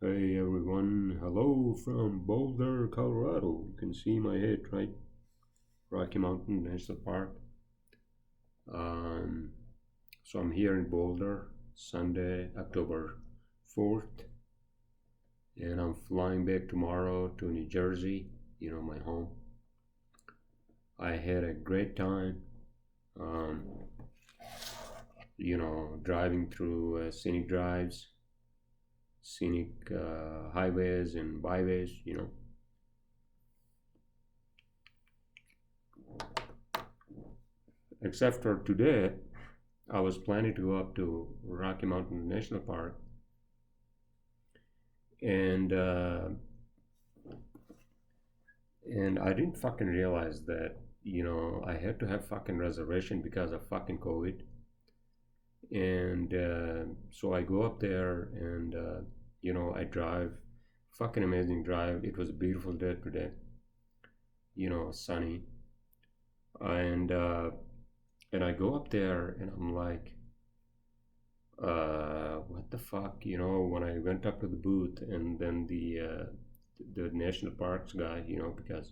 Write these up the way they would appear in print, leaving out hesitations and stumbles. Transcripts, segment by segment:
Hey everyone, hello from Boulder, Colorado. You can see my head, right? Rocky Mountain National Park. Um, so I'm here in Boulder, Sunday, October 4th, and I'm flying back tomorrow to New Jersey, my home. I had a great time, um, driving through scenic drives, scenic highways and byways. Except for today, I was planning to go up to Rocky Mountain National Park, and I didn't fucking realize that I had to have fucking reservation because of fucking COVID, and so I go up there and I drive, fucking amazing drive. It was a beautiful day today, sunny, and I go up there and I'm like, what the fuck, when I went up to the booth and then the national parks guy, because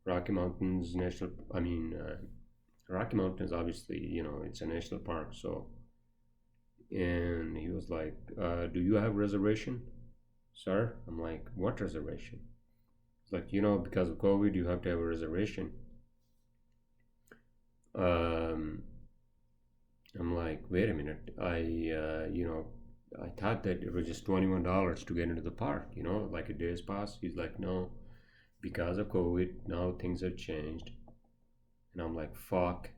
Rocky Mountains National, Rocky Mountains obviously, it's a national park, so, and he was like, do you have reservation, sir? I'm like, what reservation? It's like, because of COVID, you have to have a reservation. Um, I'm like, wait a minute. I thought that it was just $21 to get into the park, like a day's pass. He's like, no, because of COVID, now things have changed. And I'm like, fuck.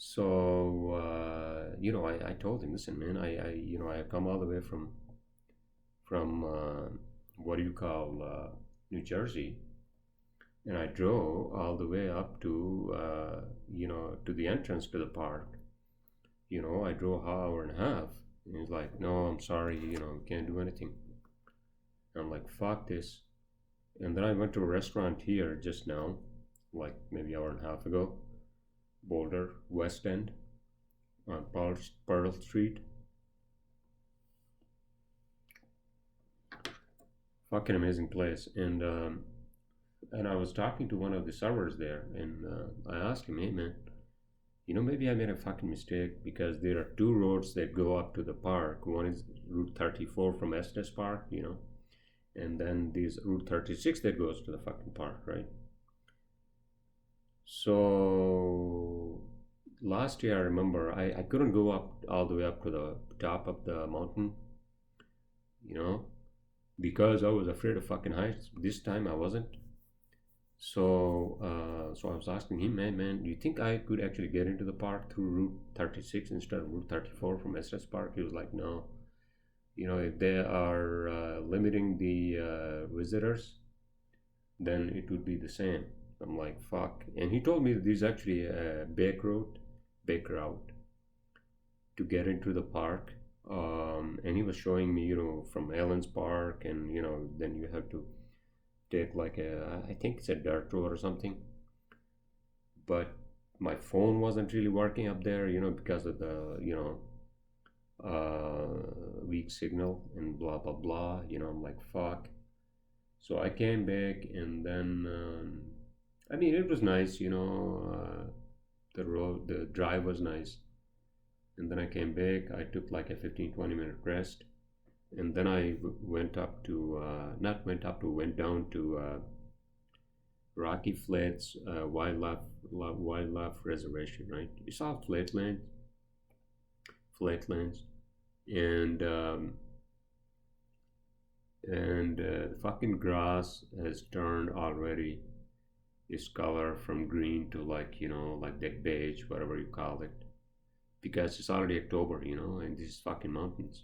So, I told him, listen, man, I have come all the way from what do you call, New Jersey, and I drove all the way up to the entrance to the park. I drove an hour and a half. And he's like, no, I'm sorry, can't do anything. And I'm like, fuck this. And then I went to a restaurant here just now, like maybe an hour and a half ago, Boulder, West End, on Pearl Street. Fucking amazing place. And I was talking to one of the servers there, and I asked him, hey man, maybe I made a fucking mistake because there are two roads that go up to the park. One is Route 34 from Estes Park, and then there's Route 36 that goes to the fucking park, right? So last year I remember I couldn't go up all the way up to the top of the mountain, you know, because I was afraid of fucking heights. This time I wasn't. So I was asking him, man, do you think I could actually get into the park through Route 36 instead of Route 34 from Estes Park? He was like, no. If they are limiting the visitors, then it would be the same. I'm like, fuck. And he told me that there's actually a back route to get into the park. And he was showing me, from Allen's Park, and then you have to take like I think it's a dirt road or something. But my phone wasn't really working up there, because of the, weak signal and blah blah blah. I'm like, fuck. So I came back, and then it was nice, the drive was nice. And then I came back. I took like a 15-20 minute rest, and then I went up to not went up to went down to Rocky Flats Wildlife Reservation. Right, it's all flatlands, and the fucking grass has turned already its color from green to, like, like that beige, whatever you call it, because it's already October, and this is fucking mountains.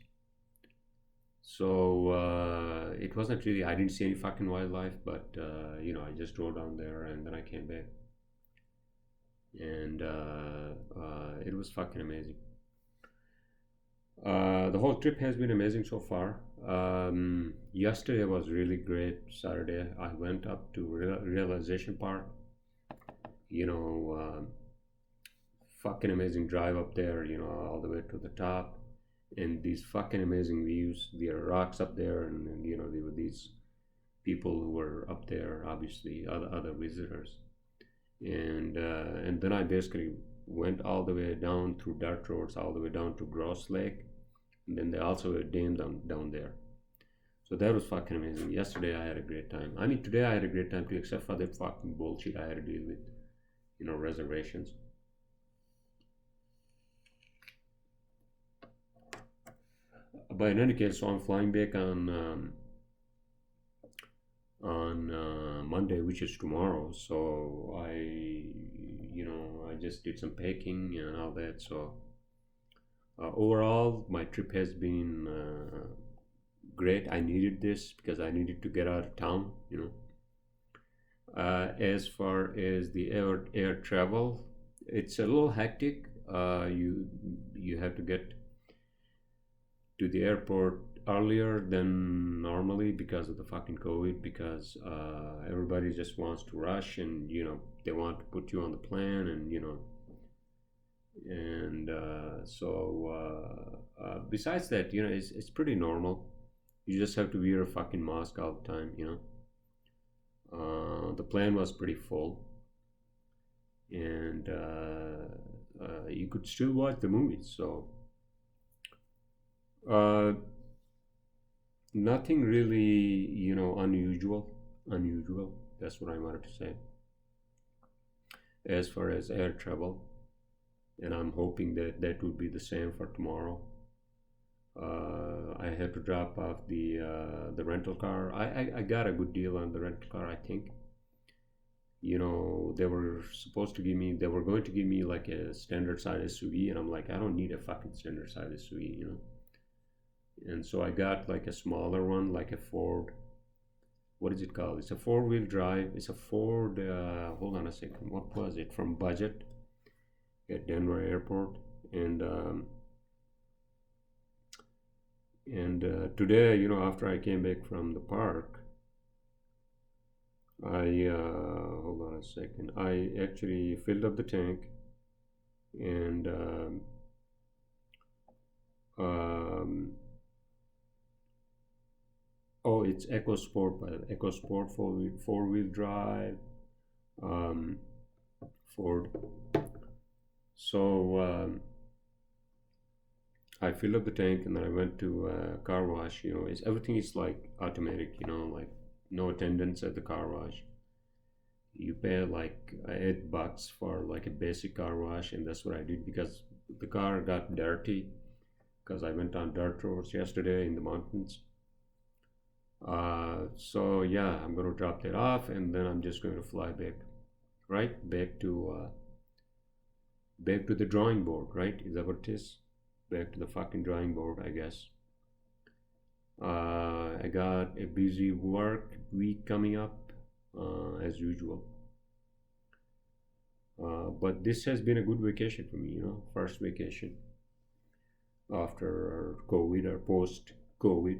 So it wasn't really. I didn't see any fucking wildlife, but I just drove down there and then I came back, and it was fucking amazing. The whole trip has been amazing so far. Yesterday was really great. Saturday, I went up to Realization Park. You know, fucking amazing drive up there. All the way to the top, and these fucking amazing views. There are rocks up there, and there were these people who were up there, obviously other visitors, and then I basically went all the way down through dirt roads all the way down to Gross Lake, and then they also have a dam down there. So that was fucking amazing. Yesterday I had a great time. I mean, today I had a great time too, except for the fucking bullshit I had to deal with, reservations. But in any case, so I'm flying back on Monday, which is tomorrow. So I just did some packing and all that. So overall, my trip has been great. I needed this because I needed to get out of town. As far as the air travel, it's a little hectic. You have to get to the airport earlier than normally because of the fucking COVID, because everybody just wants to rush, and they want to put you on the plan, and so besides that, it's pretty normal. You just have to wear a fucking mask all the time. The plane was pretty full, and you could still watch the movies. So nothing really, unusual. That's what I wanted to say as far as air travel, and I'm hoping that that will be the same for tomorrow. I had to drop off the rental car. I got a good deal on the rental car, I think. They were going to give me like a standard size SUV, and I'm like, I don't need a fucking standard size SUV. And so I got like a smaller one, like a Ford. What is it called? It's a four-wheel drive. It's a Ford. Hold on a second. What was it? From Budget at Denver Airport. And today, after I came back from the park, I hold on a second. I actually filled up the tank, and oh, it's EcoSport, but EcoSport four-wheel drive, Ford. So I filled up the tank, and then I went to a car wash. Everything is like automatic. Like no attendance at the car wash. You pay like $8 for like a basic car wash, and that's what I did because the car got dirty because I went on dirt roads yesterday in the mountains. So yeah, I'm gonna drop that off, and then I'm just going to fly back to the drawing board, right? Is that what it is? Back to the fucking drawing board, I guess. I got a busy work week coming up, as usual. But this has been a good vacation for me, first vacation after COVID or post-COVID.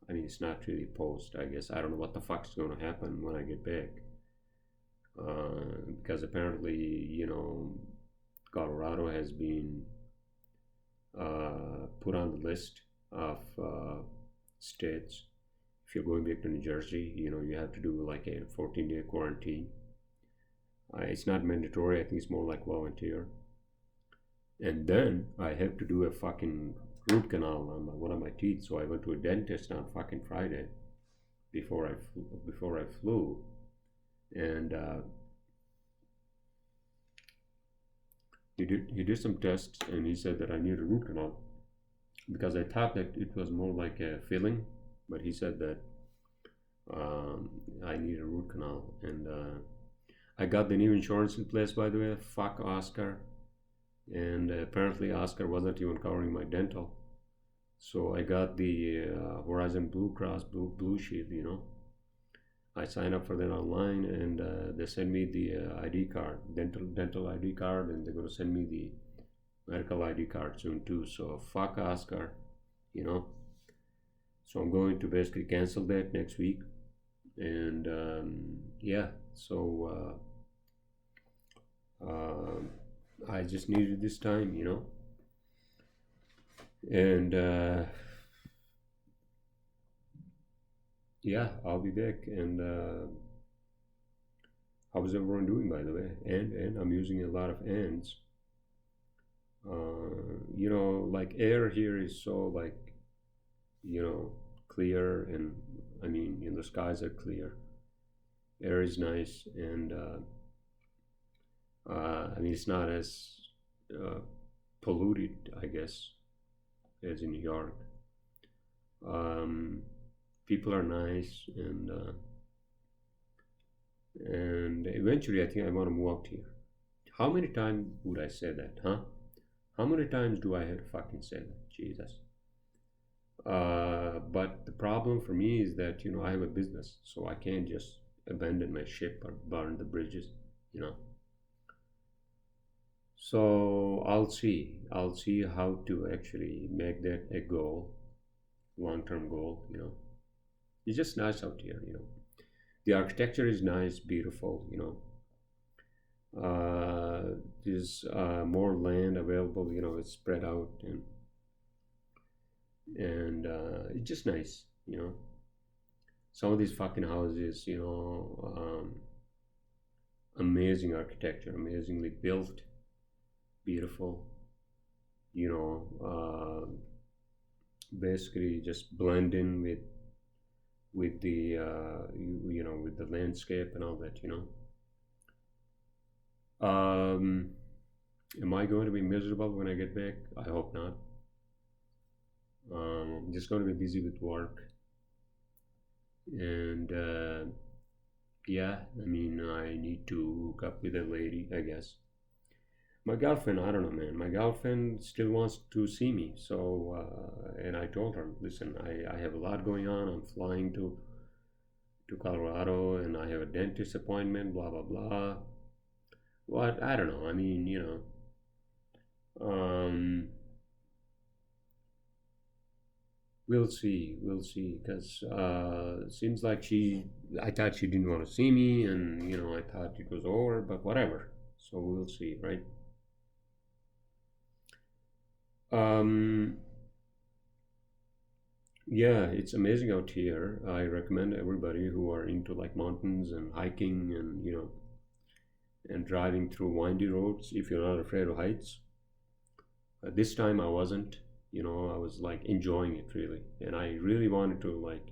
I mean, it's not really post, I guess. I don't know what the fuck's going to happen when I get back. Because apparently, Colorado has been put on the list of states. If you're going back to New Jersey, you have to do like a 14-day quarantine. It's not mandatory. I think it's more like volunteer. And then I have to do a fucking root canal on one of my teeth. So I went to a dentist on fucking Friday before I flew, and he did some tests, and he said that I need a root canal because I thought that it was more like a filling, but he said that I need a root canal, and I got the new insurance in place, by the way. Fuck Oscar. And apparently Oscar wasn't even covering my dental, so I got the Horizon Blue Cross Blue Shield. I signed up for that online, and they sent me the ID card, dental ID card, and they're going to send me the medical ID card soon too. So fuck Oscar. So I'm going to basically cancel that next week, and yeah, so I just needed this time, And yeah, I'll be back. And how's everyone doing, by the way? And I'm using a lot of ands. Like air here is so like, clear, and I mean, the skies are clear. Air is nice, and I mean, it's not as uh, polluted, I guess, as in New York. Um, People are nice, and eventually, I think I want to move out here. How many times would I say that, huh? How many times do I have to fucking say that? Jesus. But the problem for me is that, I have a business, so I can't just abandon my ship or burn the bridges, you know. So I'll see. I'll see how to actually make that a goal, long-term goal. It's just nice out here. The architecture is nice, beautiful. There's more land available. It's spread out, and it's just nice. Some of these fucking houses, amazing architecture, amazingly built, beautiful, you know, basically just blend in with the with the landscape and all that. Am I going to be miserable when I get back? I hope not. I'm just going to be busy with work, and yeah, I mean, I need to hook up with a lady, I guess. My girlfriend, I don't know, man. My girlfriend still wants to see me, so and I told her, listen, I have a lot going on. I'm flying to Colorado, and I have a dentist appointment. Blah blah blah. What? I don't know. I mean, um, we'll see, because seems like I thought she didn't want to see me, and I thought it was over, but whatever. So we'll see, right? Um, yeah, it's amazing out here. I recommend everybody who are into like mountains and hiking and and driving through windy roads if you're not afraid of heights. This time I wasn't. I was like enjoying it really, and I really wanted to like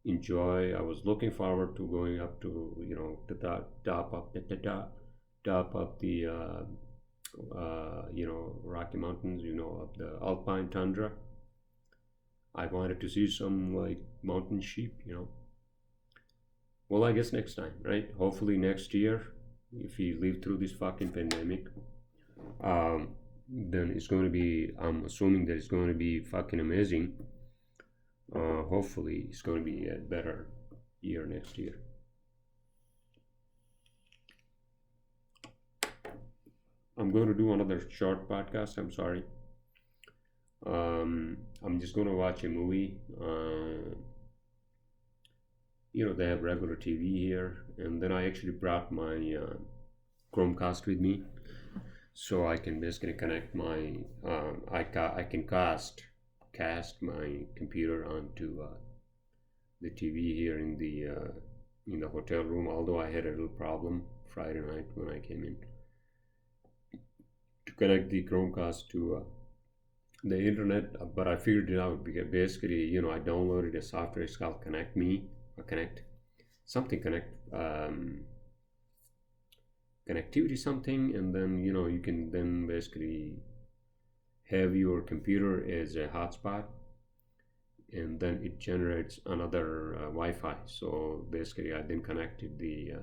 enjoy. I was looking forward to going up to the top of the Rocky Mountains. Up the Alpine tundra. I wanted to see some like mountain sheep. Well, I guess next time, right? Hopefully next year, if we live through this fucking pandemic, um, then it's going to be. I'm assuming that it's going to be fucking amazing. Hopefully, it's going to be a better year next year. I'm going to do another short podcast. I'm sorry. I'm just going to watch a movie. They have regular TV here, and then I actually brought my Chromecast with me, so I can basically connect my. I can cast my computer onto the TV here in the hotel room. Although I had a little problem Friday night when I came in to connect the Chromecast to the internet, but I figured it out because basically, I downloaded a software. It's called Connect Me or Connect something Connect connectivity something, and then you can then basically have your computer as a hotspot, and then it generates another Wi-Fi. So basically, I then connected the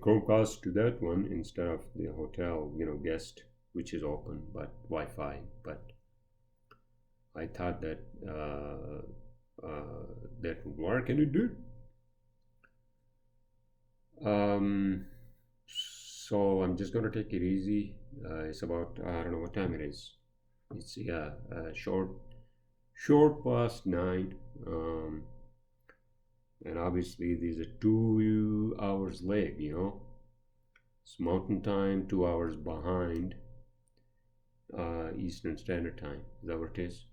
Chromecast to that one instead of the hotel guest, which is open but Wi-Fi. But I thought that that would work, and it did. So I'm just gonna take it easy. It's about I don't know what time it is. It's short past 9. And obviously these are 2 hours late. It's mountain time, 2 hours behind. Eastern Standard Time. Is that what it is?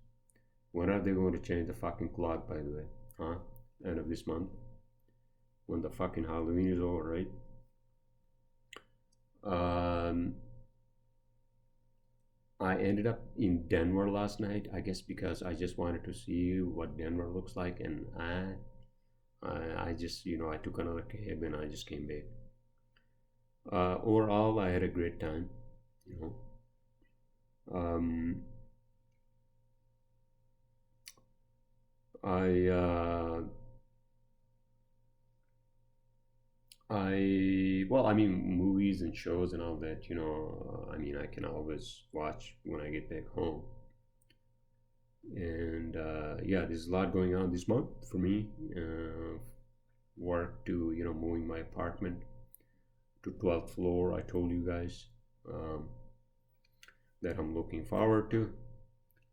When are they going to change the fucking clock, by the way? Huh? End of this month? When the fucking Halloween is over, right? Um, I ended up in Denver last night, I guess because I just wanted to see what Denver looks like, and I just, I took another cab and I just came back. Overall, I had a great time, you know. Um, I well, I mean, movies and shows and all that, I mean, I can always watch when I get back home. And yeah, there's a lot going on this month for me. Work to, moving my apartment to 12th floor. I told you guys um, that I'm looking forward to.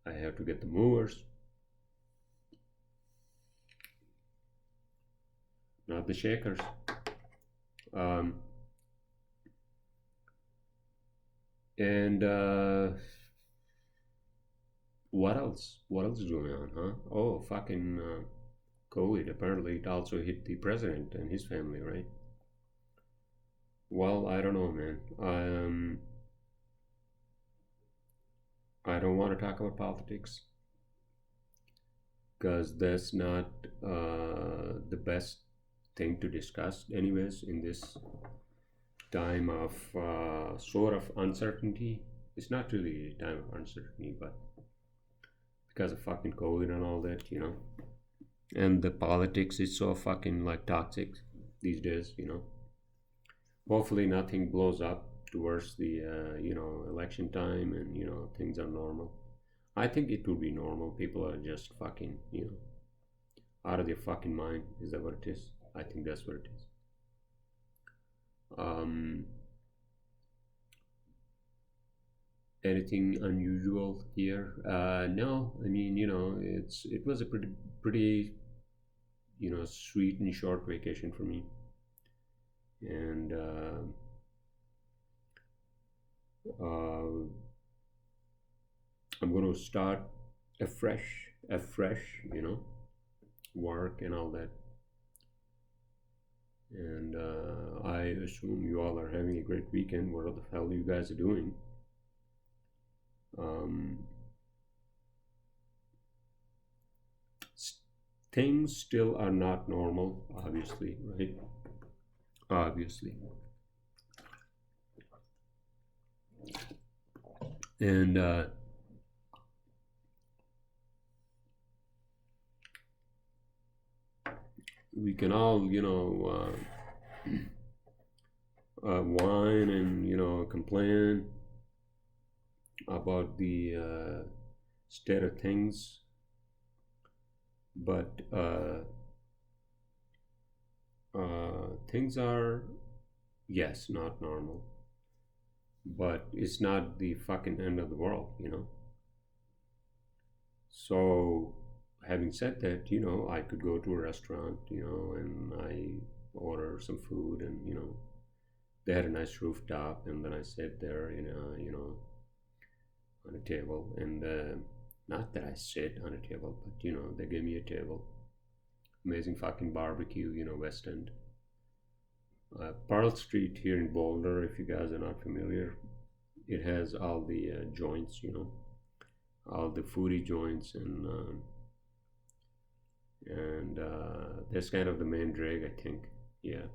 I have to get the movers, not the shakers. Um, and what else? What else is going on, huh? Oh, fucking COVID. Apparently, it also hit the president and his family, right? Well, I don't know, man. I don't want to talk about politics because that's not the best thing to discuss, anyways, in this time of sort of uncertainty. It's not really a time of uncertainty, but because of fucking COVID and all that, and the politics is so fucking like toxic these days, Hopefully, nothing blows up towards the election time, and things are normal. I think it will be normal. People are just fucking out of their fucking mind. Is that what it is? I think that's what it is. Um, Anything unusual here? No, I mean, it was a pretty sweet and short vacation for me, and uh, I'm going to start afresh, work and all that. And I assume you all are having a great weekend. What the hell you guys are doing? Um, Things still are not normal, obviously, right? Obviously. And we can all, whine and, complain about the state of things, but things are, yes, not normal, but it's not the fucking end of the world, So, having said that, I could go to a restaurant, and I order some food, and they had a nice rooftop, and then I sat there, on a table, and not that I sit on a table, but they gave me a table. Amazing fucking barbecue, West End. Pearl Street here in Boulder, if you guys are not familiar, it has all the joints, all the foodie joints, and that's kind of the main drag, I think. Yeah.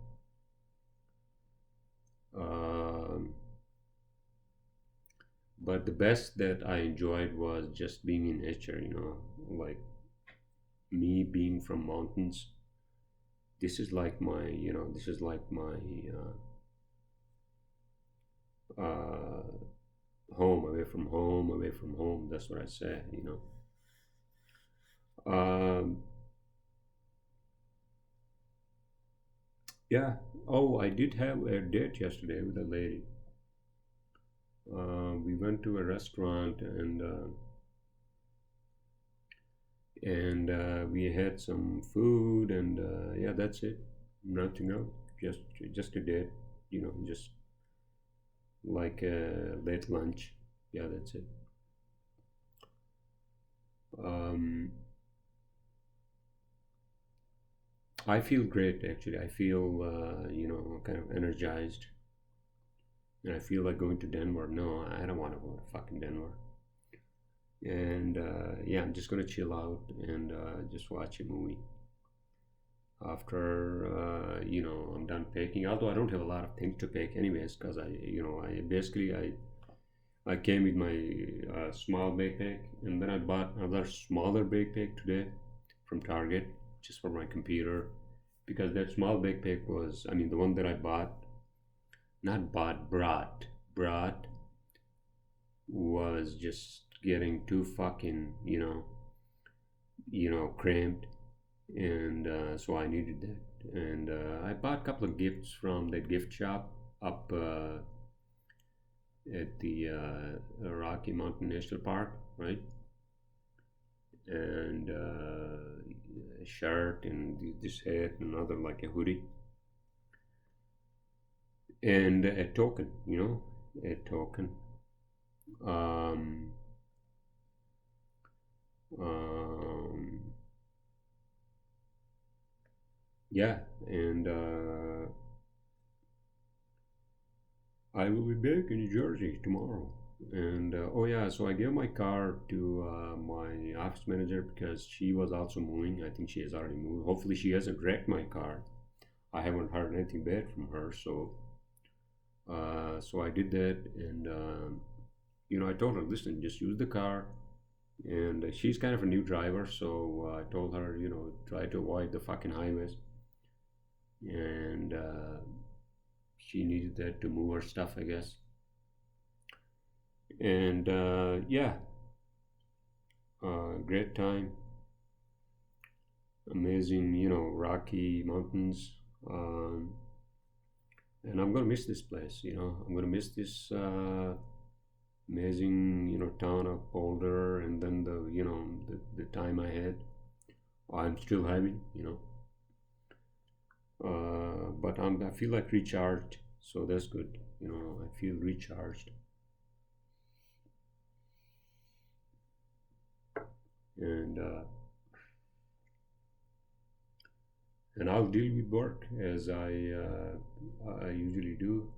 Um, but the best that I enjoyed was just being in nature, like me being from mountains. This is like my, this is like my uh, home, away from home. That's what I say, Um, yeah. Oh, I did have a date yesterday with a lady. We went to a restaurant, and we had some food, and yeah, that's it. Nothing else. Just a date. Just like a late lunch. yeah, that's it. Um, I feel great actually. I feel kind of energized, and I feel like going to Denver. No, I don't want to go to fucking Denver. And yeah, I'm just gonna chill out and just watch a movie after I'm done packing. Although I don't have a lot of things to pack anyways, because I came with my small backpack, and then I bought another smaller backpack today from Target just for my computer, because that small backpack was, I mean, the one that I bought, not bought, brought was just getting too fucking, cramped, and so I needed that. And I bought a couple of gifts from that gift shop up at the Rocky Mountain National Park, right? And a shirt and this hat and another like a hoodie and a token, a token. Um, um, yeah, and I will be back in New Jersey tomorrow. And oh yeah, so I gave my car to my office manager because she was also moving. I think she has already moved. Hopefully, she hasn't wrecked my car. I haven't heard anything bad from her, so I did that, and I told her, listen, just use the car. And she's kind of a new driver, so I told her, try to avoid the fucking highways. And she needed that to move her stuff, I guess. And yeah, great time. Amazing, Rocky Mountains. And I'm gonna miss this place. I'm gonna miss this amazing, town of Boulder, and then the time I had. I'm still having, but I feel like recharged, so that's good. I feel recharged, and I'll deal with work as I usually do,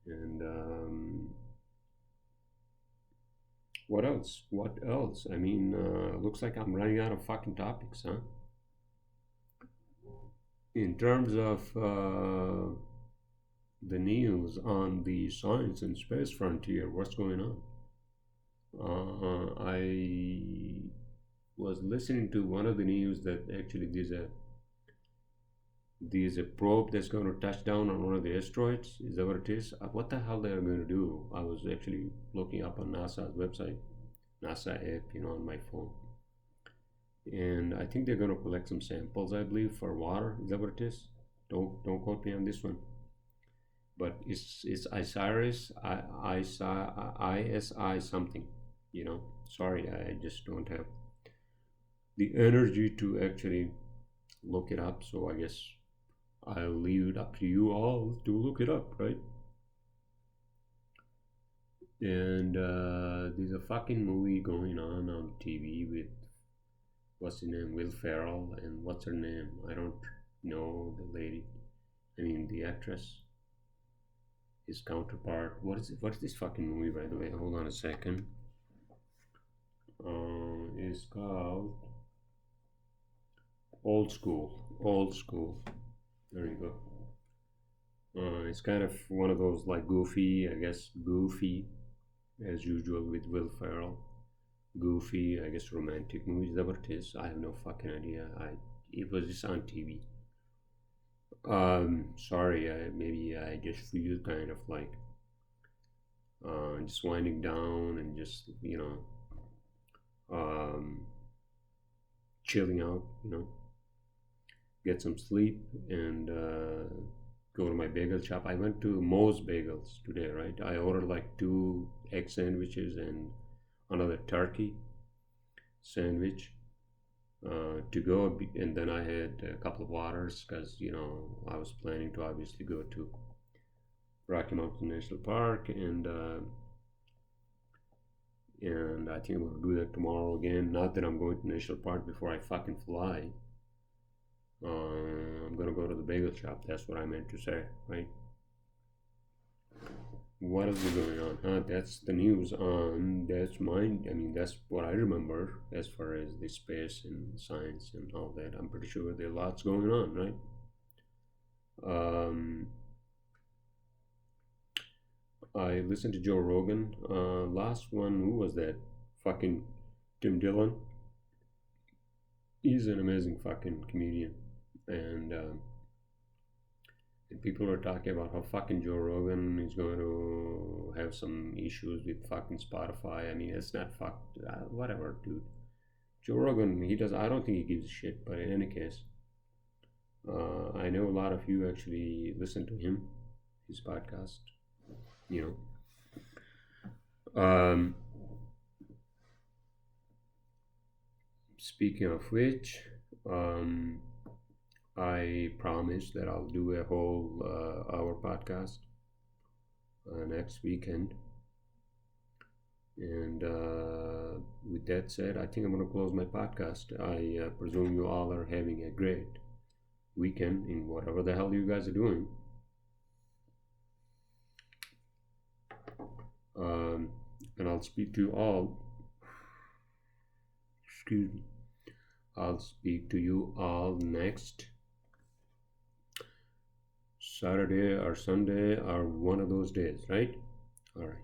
and what else? What else? I mean, looks like I'm running out of fucking topics, huh? In terms of the news on the science and space frontier, what's going on? I was listening to one of the news that actually there's a probe that's going to touch down on one of the asteroids. Is that what it is? What the hell they are going to do? I was actually looking up on NASA's website, NASA app, on my phone, and I think they're going to collect some samples, I believe, for water. Is that what it is? Don't quote me on this one. But it's ISIRIS, ISI something. Sorry, I just don't have the energy to actually look it up. So I guess I'll leave it up to you all to look it up, right? And there's a fucking movie going on TV with what's his name, Will Ferrell, and what's her name? I don't know the lady. I mean the actress. His counterpart. What is it? What is this fucking movie, by the way? Hold on a second. It's called Old School. Old School. There you go. It's kind of one of those like goofy, I guess, goofy as usual with Will Ferrell. Goofy, I guess, romantic movies. Is that what it is? I have no fucking idea. It was just on TV. Sorry. Maybe I just feel kind of like just winding down and just chilling out. Get some sleep and go to my bagel shop. I went to Moe's Bagels today, right? I ordered like 2 egg sandwiches and another turkey sandwich to go, and then I had a couple of waters because I was planning to obviously go to Rocky Mountain National Park, and and I think I'm gonna do that tomorrow again. Not that I'm going to national park before I fucking fly. I'm gonna go to the bagel shop. That's what I meant to say, right? What else is going on? Huh? That's the news on. That's mine. I mean, that's what I remember as far as the space and science and all that. I'm pretty sure there are lots going on, right? Um, I listened to Joe Rogan. Last one, who was that? Fucking Tim Dillon. He's an amazing fucking comedian, and and people are talking about how fucking Joe Rogan is going to have some issues with fucking Spotify. I mean, it's not fucked. Whatever, dude. Joe Rogan, he does. I don't think he gives a shit. But in any case, I know a lot of you actually listen to him, his podcast. You know. Speaking of which, um, I promise that I'll do a whole hour podcast next weekend. And with that said, I think I'm going to close my podcast. I presume you all are having a great weekend in whatever the hell you guys are doing. And I'll speak to you all. Excuse me. I'll speak to you all next Saturday or Sunday or one of those days, right? All right.